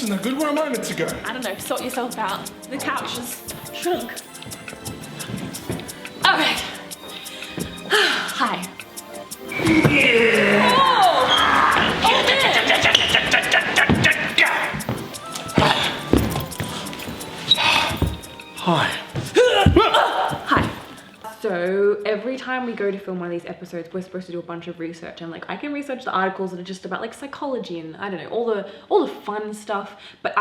This is not good. Where am I meant to go? I don't know, sort yourself out. The couch is shrunk. All right. Hi. Yeah. Oh! Hi. Hi. So every time we go to film one of these episodes, we're supposed to do a bunch of research, and like I can research the articles that are just about like psychology and I don't know, all the fun stuff. But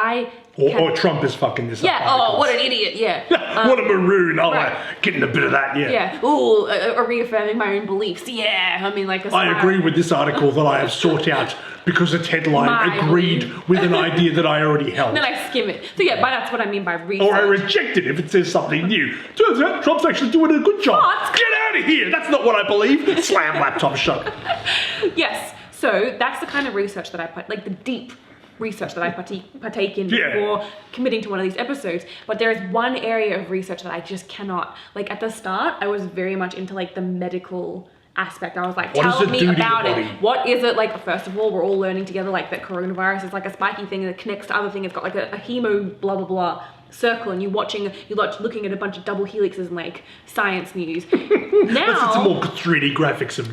or Trump is fucking this up. Yeah. Oh, what an idiot. Yeah. What a maroon. Oh, right. Getting a bit of that. Yeah. Yeah. Ooh, reaffirming my own beliefs. Yeah. I mean, like. I agree with this article that I have sought out because its headline agreed with an idea that I already held. Then I skim it. So yeah, but that's what I mean by research. Or I reject it if it says something new. Turns out Trump's actually doing a good job. What? Get out of here. That's not what I believe. Slam laptop shut. Yes. So that's the kind of research that I put, like the deep research that I partake in before committing to one of these episodes. But there is one area of research that I just cannot. Like at the start, I was very much into like the medical aspect. I was like, tell me about it. What is it? Like, first of all, we're all learning together like that coronavirus is like a spiky thing that connects to other thing. It's got like a hemo blah blah blah circle, and you're looking at a bunch of double helixes and like science news. Now that's some more 3D graphics of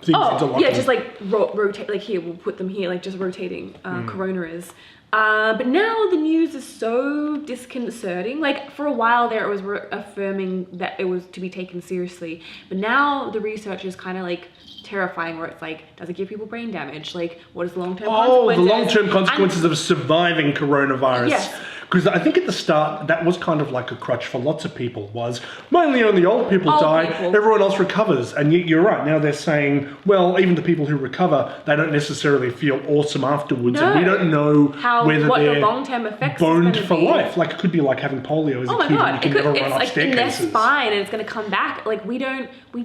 things interlocking. Yeah, just like rotate, like here, we'll put them here, like just rotating corona is. But now the news is so disconcerting. Like for a while there, it was affirming that it was to be taken seriously. But now the research is kind of like terrifying, where it's like, does it give people brain damage? Like, what is the long-term consequences? Oh, the long-term consequences of surviving coronavirus. Yes. Because I think at the start, that was kind of like a crutch for lots of people, was mainly only old people die, everyone else recovers. And you're right, now they're saying, well, even the people who recover, they don't necessarily feel awesome afterwards. And we don't know whether they're the long-term effects boned for life. Like, it could be like having polio as a kid and you can never run up staircases. It's like in their spine and it's going to come back. Like, we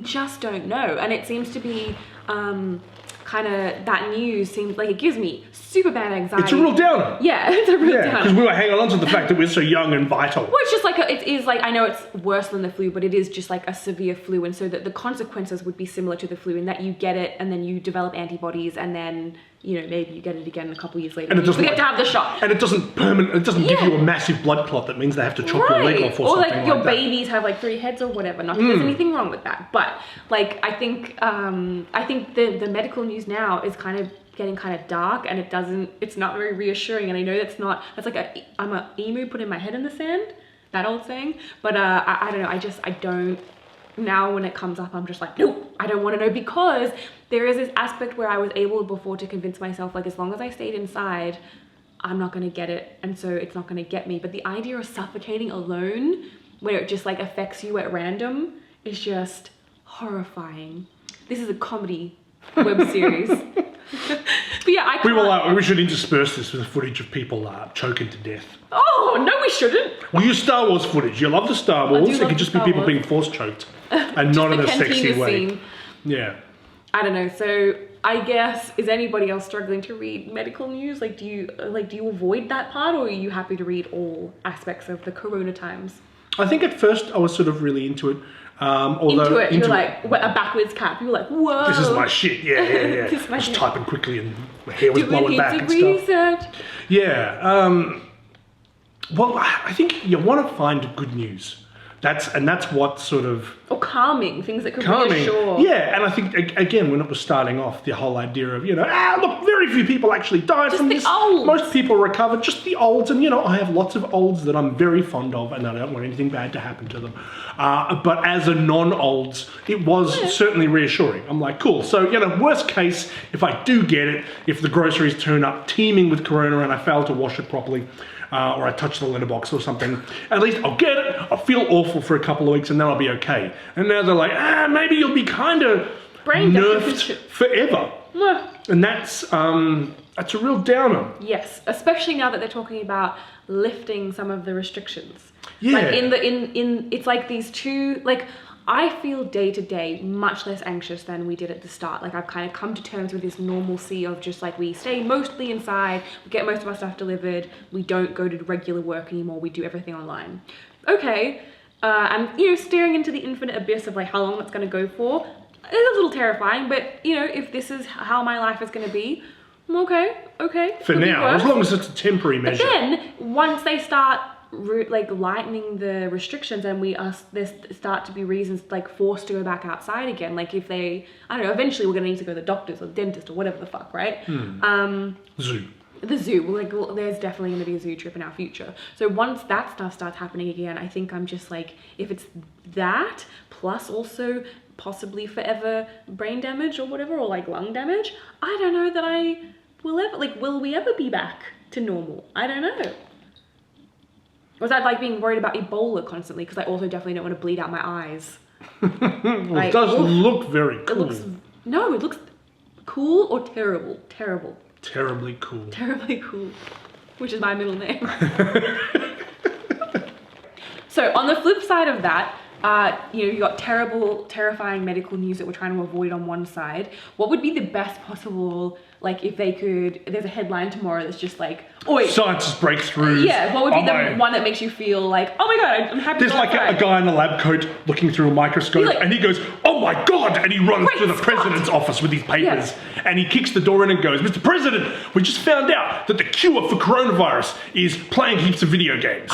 just don't know. And it seems to be... kind of that news seems like it gives me super bad anxiety. It's a real downer. Yeah, it's a real downer. Because we were hanging on to the fact that we're so young and vital. Well, it's just like, it is like, I know it's worse than the flu, but it is just like a severe flu. And so that the consequences would be similar to the flu in that you get it and then you develop antibodies and then, you know, maybe you get it again a couple of years later. And it doesn't, you get to have the shot. And it doesn't give you a massive blood clot that means they have to chop your leg off or something like that. Or like your babies have like 3 heads or whatever. Not that there's anything wrong with that. But like, I think the medical news now is kind of getting kind of dark, and it's not very reassuring. And I know that's like I'm a emu putting my head in the sand, that old saying. But I don't know, I don't, now when it comes up, I'm just like, nope, I don't want to know, because there is this aspect where I was able before to convince myself, like, as long as I stayed inside, I'm not going to get it, and so it's not going to get me. But the idea of suffocating alone, where it just like affects you at random, is just horrifying. This is a comedy web series. But yeah, we should intersperse this with footage of people choking to death. Oh, no, we shouldn't. We'll use Star Wars footage. You love the Star Wars. It could just be people being force choked and not in a sexy way. Scene. Yeah. I don't know. So I guess, is anybody else struggling to read medical news? Like, do you avoid that part, or are you happy to read all aspects of the corona times? I think at first I was sort of really into it. You're like a backwards cap. You're like, whoa. This is my shit. Yeah. I was typing quickly and my hair was blowing back and stuff. Yeah. Well, I think you want to find good news. That's what sort of... Or calming, things that could reassure. Yeah, and I think, again, when it was starting off, the whole idea of, look, very few people actually died from this. Olds. Most people recovered, just the olds. And, I have lots of olds that I'm very fond of, and I don't want anything bad to happen to them. But as a non-olds, it was certainly reassuring. I'm like, cool. So, worst case, if I do get it, if the groceries turn up teeming with corona and I fail to wash it properly, or I touch the letterbox or something, at least I'll get it, I'll feel awful for a couple of weeks, and then I'll be okay. And now they're like, maybe you'll be kind of nerfed forever. And that's a real downer. Yes, especially now that they're talking about lifting some of the restrictions. Yeah. Like it's like these two, like, I feel day to day much less anxious than we did at the start. Like, I've kind of come to terms with this normalcy of just like, we stay mostly inside, we get most of our stuff delivered, we don't go to regular work anymore, we do everything online. Okay, and staring into the infinite abyss of like how long that's going to go for is a little terrifying, but if this is how my life is going to be, Okay. For Could be now, as worse. long as it's a temporary But measure. then once they start like lightening the restrictions and there start to be reasons like forced to go back outside again, like if they, I don't know, eventually we're gonna need to go to the doctors or the dentist or whatever the fuck, right? Zoo. The zoo, well, there's definitely going to be a zoo trip in our future. So once that stuff starts happening again, I think I'm just like, if it's that plus also possibly forever brain damage or whatever, or like lung damage, I don't know that I will ever, like, will we ever be back to normal? I don't know. Was that like being worried about Ebola constantly? Because I also definitely don't want to bleed out my eyes. Well, it does look very cool. It looks cool or terrible. Terribly cool. Terribly cool, which is my middle name. So on the flip side of that, you got terrifying medical news that we're trying to avoid on one side. What would be the best possible, like if they could, there's a headline tomorrow that's just like, oi. Scientist breakthroughs. Yeah, what would be the one that makes you feel like, oh my god, I'm happy. There's like a guy in a lab coat looking through a microscope, Like, and he goes, "Oh my god!" and he runs Great to the Scott! president's office with his papers, and he kicks the door in and goes, "Mr. President, we just found out that the cure for coronavirus is playing heaps of video games."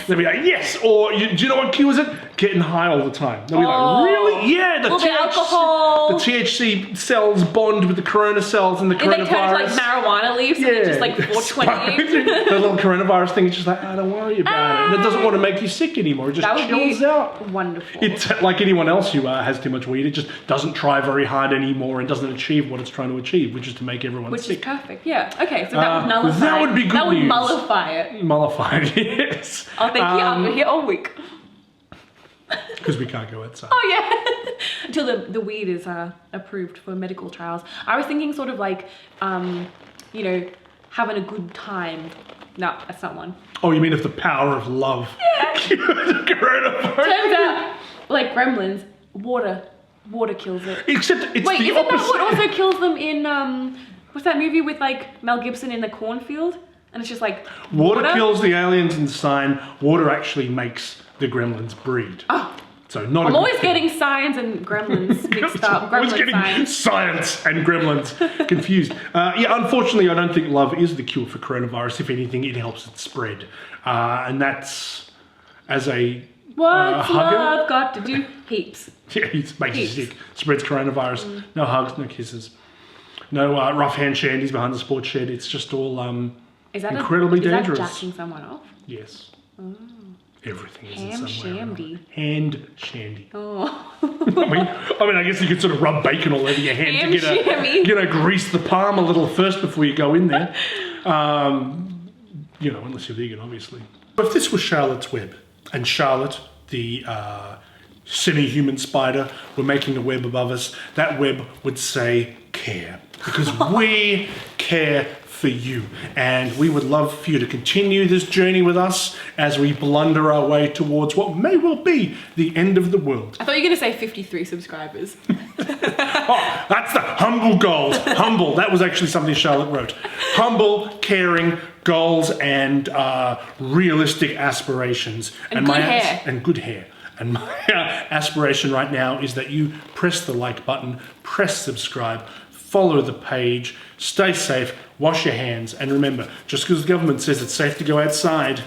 They'll be like, "Yes," or do you know what cures it? Getting high all the time. They'll be like, "Really? Yeah, the All the alcohol. the THC cells bond with the corona cells and the And they turn coronavirus." into like marijuana leaves, and it's just like 420. The little coronavirus thing is just like, don't worry about it. And it doesn't want to make you sick anymore. It just That would chills be out. wonderful. It's like anyone else who has too much weed. It just doesn't try very hard anymore and doesn't achieve what it's trying to achieve, which is to make everyone Which is sick. perfect. Yeah. Okay. So that would nullify. that would be good That would news. mollify it. Mollified, yes. Oh, thank you. I'll be here all week. Because we can't go outside. Oh yeah. Until the weed is approved for medical trials. I was thinking sort of like, having a good time. No, that's not one. Oh, you mean if the power of love cured the coronavirus? Turns out, like Gremlins, water kills it. Except it's Wait, the isn't opposite. that what also kills them in what's that movie with like Mel Gibson in the cornfield? And it's just like Water kills the aliens in Sign. Water actually makes the gremlins breed. Oh. So not. I'm a always good thing. getting signs and gremlins mixed up. I was Gremlin getting signs. science and gremlins confused. Unfortunately, I don't think love is the cure for coronavirus. If anything, it helps it spread. And that's as a What's hugger. love got to do? Heaps. Yeah, it makes you Heaps. sick. Spreads coronavirus. No hugs, no kisses. No rough hand shandies behind the sports shed. It's just all Is that incredibly dangerous. Is that jacking someone off? Yes. Everything is Ham in some way. or shandy. another. Hand shandy. Oh. I mean, I guess you could sort of rub bacon all over your hand Ham to get shammy. grease the palm a little first before you go in there. Unless you're vegan, obviously. If this was Charlotte's web, and Charlotte, the semi-human spider, were making a web above us, that web would say care. Because we care for you. And we would love for you to continue this journey with us as we blunder our way towards what may well be the end of the world. I thought you were going to say 53 subscribers. Oh, that's the humble goals. Humble. That was actually something Charlotte wrote. Humble, caring goals and realistic aspirations. And good hair. And good hair. And my aspiration right now is that you press the like button, press subscribe, follow the page, stay safe, wash your hands, and remember, just because the government says it's safe to go outside,